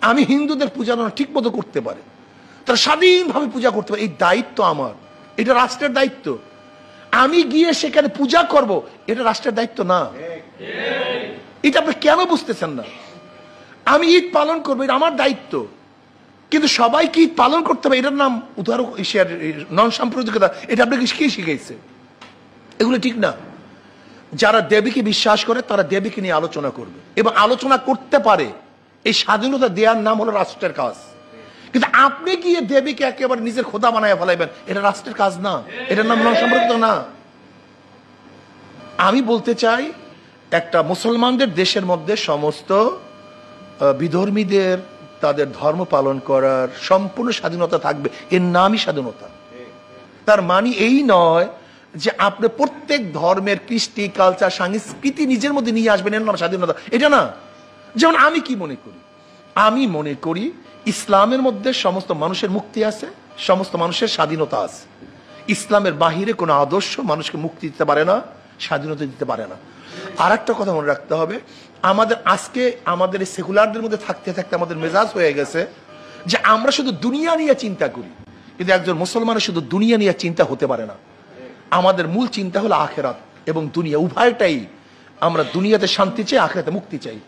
আমি হিন্দুদের পূজা ঠিক মতো করতে পারে, তারা স্বাধীনভাবে পূজা করতে পারে, এই দায়িত্ব আমার, এটা রাষ্ট্রের দায়িত্ব। আমি গিয়ে সেখানে পূজা করব, এটা রাষ্ট্রের দায়িত্ব না। এটা আপনি কেন বুঝতেছেন না? আমি ঈদ পালন করবো, এটা আমার দায়িত্ব। কিন্তু সবাইকে ঈদ পালন করতে হবে, এটার নাম উদাহরণ নন সাম্প্রদায়িকতা। এটা আপনাকে কি শিখাইছে? এগুলো ঠিক না। যারা দেবীকে বিশ্বাস করে তারা দেবীকে নিয়ে আলোচনা করবে এবং আলোচনা করতে পারে। এই স্বাধীনতা দেওয়ার নাম হলো রাষ্ট্রের কাজ। কিন্তু আপনি গিয়ে দেবীকে একেবারে নিজের খোদা বানায় ফেলাইবেন, এটা রাষ্ট্রের কাজ না, এটার নাম নন সাম্প্রদায়িকতা না। আমি বলতে চাই, একটা মুসলমানদের দেশের মধ্যে সমস্ত বিধর্মীদের তাদের ধর্ম পালন করার সম্পূর্ণ স্বাধীনতা থাকবে, এর নামই স্বাধীনতা। তার মানে এই নয় যে আপনি প্রত্যেক ধর্মের কৃষ্টি, কালচার, সংস্কৃতি নিজের মধ্যে নিয়ে আসবেন, এর নাম স্বাধীনতা, এটা না। যেমন আমি কি মনে করি, আমি মনে করি ইসলামের মধ্যে সমস্ত মানুষের মুক্তি আছে, সমস্ত মানুষের স্বাধীনতা আছে। ইসলামের বাহিরে কোনো আদর্শ মানুষকে মুক্তি দিতে পারে না, স্বাধীনতা দিতে পারে না। আর একটা কথা মনে রাখতে হবে, আমাদের আজকে আমাদের এই সেকুলারদের মধ্যে থাকতে থাকতে আমাদের মেজাজ হয়ে গেছে যে আমরা শুধু দুনিয়া নিয়ে চিন্তা করি, কিন্তু একজন মুসলমানের শুধু দুনিয়া নিয়ে চিন্তা হতে পারে না। আমাদের মূল চিন্তা হলো আখেরাত এবং দুনিয়া, উভয়টাই। আমরা দুনিয়াতে শান্তি চাই, আখেরাতে মুক্তি চাই।